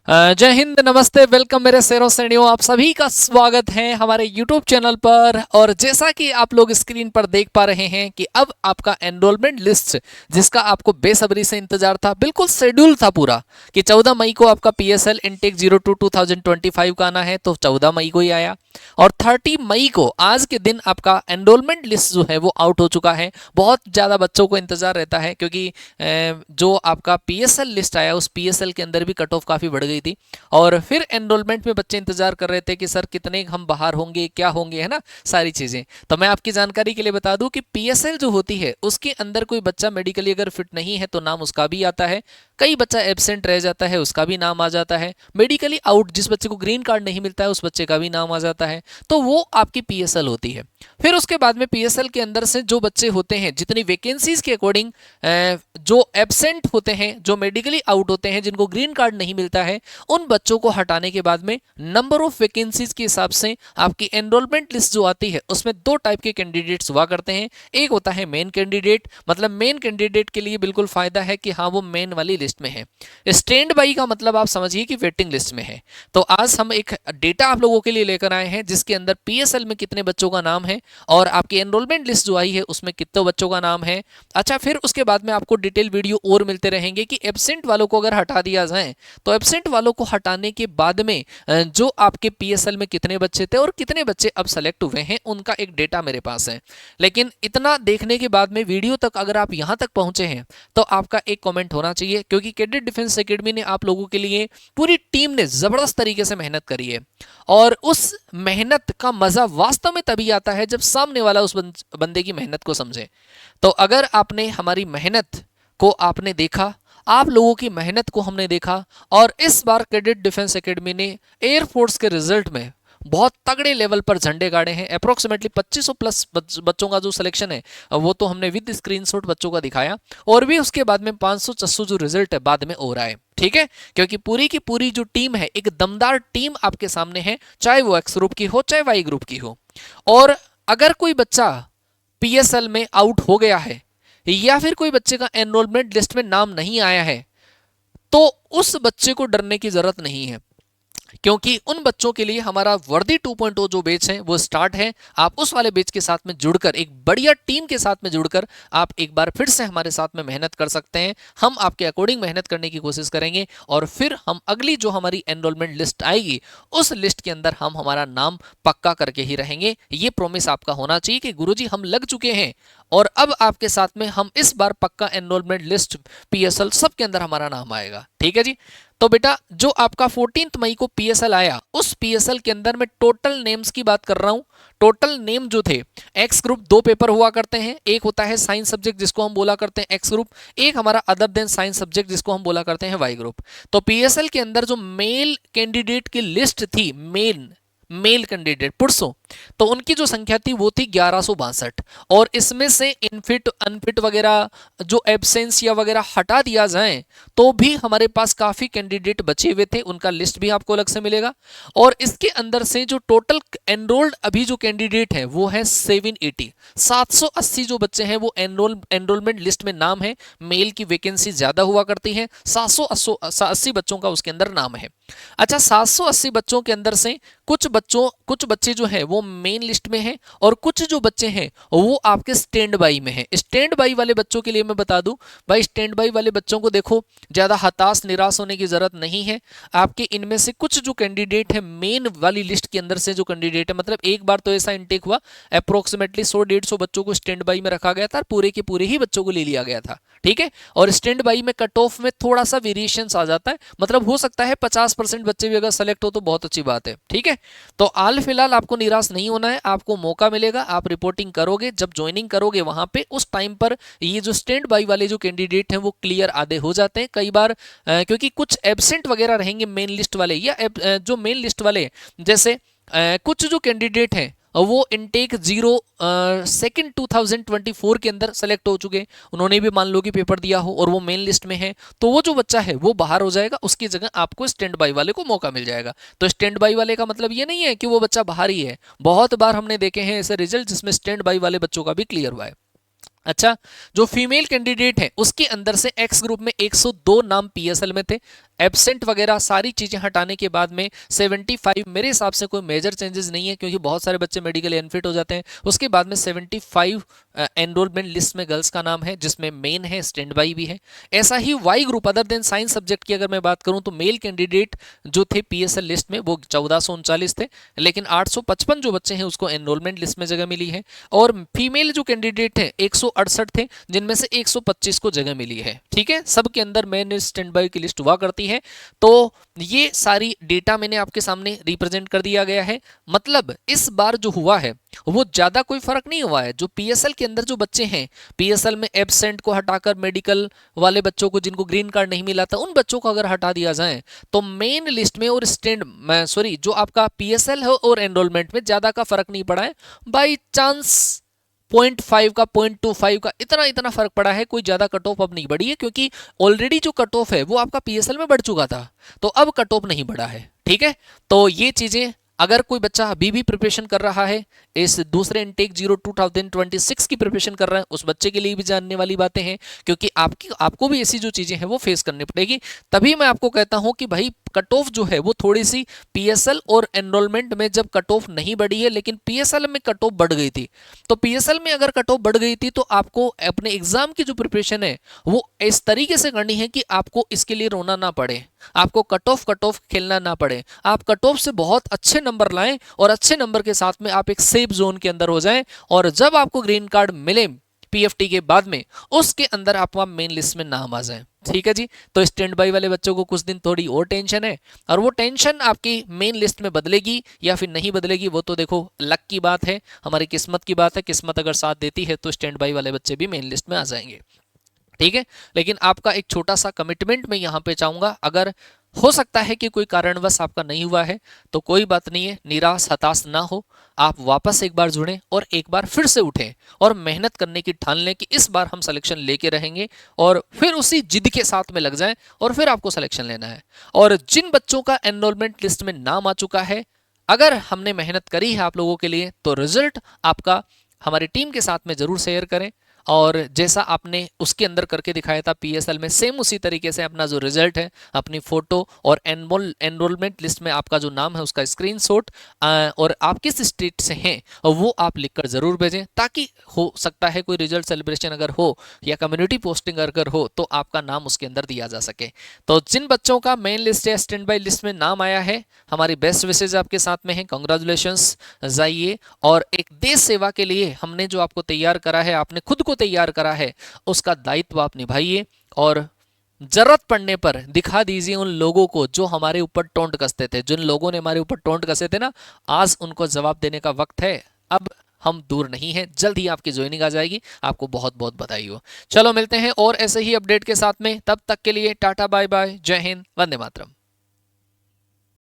जय हिंद, नमस्ते, वेलकम मेरे शेरों श्रेणियों। आप सभी का स्वागत है हमारे YouTube चैनल पर। और जैसा कि आप लोग स्क्रीन पर देख पा रहे हैं कि अब आपका एनरोलमेंट लिस्ट, जिसका आपको बेसब्री से इंतजार था, बिल्कुल शेड्यूल था पूरा कि 14 मई को आपका PSL इनटेक 02 2025 का आना है, तो 14 मई को ही आया। और 30 मई को आज के दिन आपका एनरोलमेंट लिस्ट जो है वो आउट हो चुका है। बहुत ज़्यादा बच्चों को इंतजार रहता है क्योंकि जो आपका PSL लिस्ट आया उस PSL के अंदर भी कट ऑफ काफ़ी बढ़ गई थी। और फिर एनरोलमेंट में बच्चे इंतजार कर रहे थे कि सर कितने हम बाहर होंगे, क्या होंगे, है ना, सारी चीज़ें। तो मैं आपकी जानकारी के लिए बता दूं कि PSL जो होती है उसके अंदर कोई बच्चा मेडिकली अगर फिट नहीं है तो नाम उसका भी आता है। कई बच्चा एब्सेंट रह जाता है, उसका भी नाम आ जाता है। मेडिकली आउट जिस बच्चे को ग्रीन कार्ड नहीं मिलता है उस बच्चे का भी नाम आ जाता है। तो वो आपकी PSL होती है। फिर उसके बाद में PSL के अंदर से जो बच्चे होते हैं, जितनी वैकेंसीज के अकॉर्डिंग जो एब्सेंट होते हैं, जो मेडिकली आउट होते हैं, जिनको ग्रीन कार्ड नहीं मिलता है, उन बच्चों को हटाने के बाद में नंबर ऑफ वैकेंसीज के हिसाब से आपकी एनरोलमेंट लिस्ट जो आती है उसमें दो टाइप के कैंडिडेट्स हुआ करते हैं। एक होता है मेन कैंडिडेट, मतलब मेन कैंडिडेट के लिए बिल्कुल फायदा है कि हाँ वो मेन वाली लिस्ट में है। स्टैंड बाई का मतलब आप समझिए कि वेटिंग लिस्ट में है। तो आज हम एक डेटा आप लोगों के लिए लेकर आए हैं जिसके अंदर PSL में कितने बच्चों का नाम है और आपकी एनरोलमेंट लिस्ट जो आई है उसमें कितने बच्चों का नाम है। अच्छा, फिर उसके बाद में आपको डिटेल वीडियो और मिलते रहेंगे कि एब्सेंट वालों को अगर हटा दिया जाए तो एब्सेंट वालों को हटाने के बाद में जो आपके PSL में कितने बच्चे थे और कितने बच्चे अब सेलेक्ट हुए हैं उनका एक डेटा मेरे पास है। लेकिन इतना देखने के बाद में वीडियो तक अगर आप यहां तक पहुंचे हैं तो आपका एक कमेंट होना चाहिए, क्योंकि कैडेट डिफेंस एकेडमी ने आप लोगों के लिए, पूरी टीम ने जबरदस्त तरीके से मेहनत करी है। और उस मेहनत का मजा वास्तव में तभी आता है जब सामने वाला उस बंदे की मेहनत को समझे। तो अगर आपने हमारी मेहनत को आपने देखा, आप लोगों की मेहनत को हमने देखा, और इस बार कैडेट डिफेंस एकेडमी ने एयरफोर्स के रिजल्ट में बहुत तगड़े लेवल पर झंडे गाड़े हैं। अप्रोक्सीमेटली 2500 प्लस बच्चों का जो सिलेक्शन है वो तो हमने विद स्क्रीनशॉट बच्चों का दिखाया, और भी उसके बाद में 500-600 जो रिजल्ट है बाद में हो रहा है। ठीक है, क्योंकि पूरी की पूरी जो टीम है, एक दमदार टीम आपके सामने है, चाहे वो X ग्रुप की हो चाहे Y ग्रुप की हो। और अगर कोई बच्चा PSL में आउट हो गया है या फिर कोई बच्चे का एनरोलमेंट लिस्ट में नाम नहीं आया है तो उस बच्चे को डरने की जरूरत नहीं है, क्योंकि उन बच्चों के लिए हमारा वर्दी 2.0 जो बैच है वो स्टार्ट है। आप उस वाले बैच के साथ में जुड़कर, एक बढ़िया टीम के साथ में जुड़कर आप एक बार फिर से हमारे साथ में मेहनत कर सकते हैं। हम आपके अकॉर्डिंग मेहनत करने की कोशिश करेंगे और फिर हम अगली जो हमारी एनरोलमेंट लिस्ट आएगी उस लिस्ट के अंदर हम हमारा नाम पक्का करके ही रहेंगे। ये प्रॉमिस आपका होना चाहिए कि गुरुजी हम लग चुके हैं और अब आपके साथ में हम इस बार पक्का एनरोलमेंट लिस्ट PSL सब के अंदर हमारा नाम आएगा। ठीक है जी। तो बेटा, जो आपका 14 मई को PSL आया, उस PSL के अंदर मैं टोटल नेम्स की बात कर रहा हूं। टोटल नेम जो थे, X ग्रुप 2 पेपर हुआ करते हैं। एक होता है साइंस सब्जेक्ट जिसको हम बोला करते हैं X ग्रुप, एक हमारा अदर देन साइंस सब्जेक्ट जिसको हम बोला करते हैं Y ग्रुप। तो PSL के अंदर जो मेल कैंडिडेट की लिस्ट थी, मेल कैंडिडेट पुरुषों, तो उनकी जो संख्या थी वो थी 1162। और इसमें से इनफिट अनफिट वगैरह जो एब्सेंस या वगैरह हटा दिया जाए तो भी हमारे पास काफी कैंडिडेट बचे हुए थे, उनका लिस्ट भी आपको अलग से मिलेगा। और इसके अंदर से जो टोटल एनरोल्ड अभी जो कैंडिडेट है वो है 780 जो बच्चे हैं वो एनरोलमेंट लिस्ट में नाम है। मेल की वैकेंसी ज्यादा हुआ करती है, 780 बच्चों का उसके अंदर नाम है। अच्छा, 780 बच्चों के अंदर से कुछ बच्चे जो है वो मेन लिस्ट में हैं और कुछ जो बच्चे हैं वो आपके स्टैंड बाई में हैं। स्टैंड बाई वाले बच्चों के लिए मैं बता दूं भाई, स्टैंड बाई वाले बच्चों को देखो, ज्यादा हताश निराश होने की जरूरत नहीं है। आपके इनमें से कुछ जो कैंडिडेट है मेन वाली लिस्ट के अंदर से जो कैंडिडेट है, मतलब एक बार तो ऐसा इनटेक हुआ अप्रोक्सीमेटली 100-150 बच्चों को स्टैंड बाई में रखा गया था, पूरे के पूरे ही बच्चों को ले लिया गया था। ठीक है, और स्टैंड बाई में कट ऑफ में थोड़ा सा वेरिएशन आ जाता है, मतलब हो सकता है 50% बच्चे भी अगर सेलेक्ट हो तो बहुत अच्छी बात है। ठीक है, तो हाल फिलहाल आपको निराश नहीं होना है, आपको मौका मिलेगा, आप रिपोर्टिंग करोगे, जब ज्वाइनिंग करोगे वहां पे उस टाइम पर ये जो स्टैंड बाई वाले जो कैंडिडेट हैं वो क्लियर आधे हो जाते हैं कई बार, क्योंकि कुछ एब्सेंट वगैरह रहेंगे मेन लिस्ट वाले, या जो मेन लिस्ट वाले जैसे कुछ जो कैंडिडेट हैं वो इनटेक 02 2024 के अंदर सेलेक्ट हो चुके, उन्होंने भी मान लो कि पेपर दिया हो और वो मेन लिस्ट में है, तो वो जो बच्चा है वो बाहर हो जाएगा, उसकी जगह आपको स्टैंड बाई वाले को मौका मिल जाएगा। तो स्टैंड बाई वाले का मतलब ये नहीं है कि वो बच्चा बाहर ही है, बहुत बार हमने देखे हैं ऐसे रिजल्ट जिसमें स्टैंड बाई वाले बच्चों का भी क्लियर हुआ है। अच्छा, जो फीमेल कैंडिडेट है उसके अंदर से एक्स ग्रुप में 102 नाम पीएसएल में थे। एब्सेंट वगैरह सारी चीजें हटाने के बाद में 75, मेरे हिसाब से कोई मेजर चेंजेस नहीं है क्योंकि बहुत सारे बच्चे मेडिकल अनफिट हो जाते हैं। उसके बाद में 75 एनरोलमेंट लिस्ट में गर्ल्स का नाम है, जिसमें मेन है, स्टैंड बाई भी है। ऐसा ही Y group other than science subject की अगर मैं बात करूं तो मेल कैंडिडेट जो थे पीएसएल लिस्ट में वो 1439 थे, लेकिन 855 जो बच्चे हैं उसको एनरोलमेंट लिस्ट में जगह मिली है। और फीमेल जो कैंडिडेट है 168 थे, जिनमें से 125 को जगह मिली है। ठीक है, सबके अंदर मेन स्टैंड बाई की लिस्ट हुआ करती है। तो ये सारी डेटा मैंने आपके सामने रिप्रेजेंट कर दिया गया है। मतलब इस बार जो हुआ है वो ज्यादा कोई फर्क नहीं हुआ है। जो पीएसएल के अंदर जो बच्चे हैं, पीएसएल में एब्सेंट को हटाकर मेडिकल वाले बच्चों को जिनको ग्रीन कार्ड नहीं मिला था उन बच्चों को अगर हटा दिया जाए तो मेन लिस्ट में और जो आपका पीएसएल है और एनरोलमेंट में ज्यादा का फर्क नहीं पड़ा है। बाई चांस 0.5 का 0.25 का इतना इतना फर्क पड़ा है, कोई ज्यादा कट ऑफ अब नहीं बढ़ी है क्योंकि ऑलरेडी जो कट ऑफ है वो आपका पीएसएल में बढ़ चुका था, तो अब कट ऑफ नहीं बढ़ा है। ठीक है, तो ये चीजें अगर कोई बच्चा अभी भी प्रिपरेशन कर रहा है, इस दूसरे इनटेक 2026 की प्रिपरेशन कर रहा है, उस बच्चे के लिए भी जानने वाली बातें हैं क्योंकि आपको भी ऐसी जो चीजें हैं वो फेस करनी पड़ेगी। तभी मैं आपको कहता हूं कि भाई कट ऑफ जो है वो थोड़ी सी पीएसएल और एनरोलमेंट में जब कट ऑफ नहीं बढ़ी है लेकिन पीएसएल में कट ऑफ बढ़ गई थी, तो पीएसएल में अगर कट ऑफ बढ़ गई थी तो आपको अपने एग्जाम की जो प्रिपरेशन है वो इस तरीके से करनी है कि आपको इसके लिए रोना ना पड़े, आपको कट ऑफ खेलना ना पड़े, आप कट ऑफ से बहुत अच्छे नंबर लाएं और अच्छे नंबर के साथ में आप एक सेफ जोन के अंदर हो जाएं, और जब आपको ग्रीन कार्ड मिले पीएफटी के बाद में उसके अंदर आप मेन लिस्ट में नाम आ जाए। ठीक है जी, तो स्टैंड बाई वाले बच्चों को कुछ दिन थोड़ी और टेंशन है, और वो टेंशन आपकी मेन लिस्ट में बदलेगी या फिर नहीं बदलेगी वो तो देखो लक की बात है, हमारी किस्मत की बात है। किस्मत अगर साथ देती है तो स्टैंड बाई वाले बच्चे भी मेन लिस्ट में आ जाएंगे। ठीक है, लेकिन आपका एक छोटा सा कमिटमेंट मैं यहाँ पे चाहूंगा, अगर हो सकता है कि कोई कारणवश आपका नहीं हुआ है तो कोई बात नहीं है, निराश हताश ना हो, आप वापस एक बार जुड़ें और एक बार फिर से उठें और मेहनत करने की ठान लें कि इस बार हम सिलेक्शन लेके रहेंगे, और फिर उसी जिद के साथ में लग जाएं और फिर आपको सिलेक्शन लेना है। और जिन बच्चों का एनरोलमेंट लिस्ट में नाम आ चुका है, अगर हमने मेहनत करी है आप लोगों के लिए तो रिजल्ट आपका हमारी टीम के साथ में जरूर शेयर करें, और जैसा आपने उसके अंदर करके दिखाया था पीएसएल में सेम उसी तरीके से अपना जो रिजल्ट है, अपनी फोटो और एनरोलमेंट लिस्ट में आपका जो नाम है उसका स्क्रीनशॉट और आप किस स्टेट से हैं वो आप लिखकर जरूर भेजें, ताकि हो सकता है कोई रिजल्ट सेलिब्रेशन अगर हो या कम्युनिटी पोस्टिंग अगर हो तो आपका नाम उसके अंदर दिया जा सके। तो जिन बच्चों का मेन लिस्ट या स्टैंड बाई लिस्ट में नाम आया है, हमारी बेस्ट विशेज आपके साथ में है, कांग्रेचुलेशंस जाइए, और एक देश सेवा के लिए हमने जो आपको तैयार करा है, आपने खुद को तैयार करा है, उसका दायित्व आप निभाइए और जरूरत पड़ने पर दिखा दीजिए उन लोगों को जो हमारे ऊपर टोंट कसते थे। जिन लोगों ने हमारे ऊपर टोंट कसे थे ना, आज उनको जवाब देने का वक्त है। अब हम दूर नहीं हैं, जल्द ही आपकी ज्वाइनिंग आ जाएगी। आपको बहुत बहुत बधाई हो। चलो मिलते हैं और ऐसे ही अपडेट के साथ में, तब तक के लिए टाटा बाय बाय, जय हिंद, वंदे मातरम।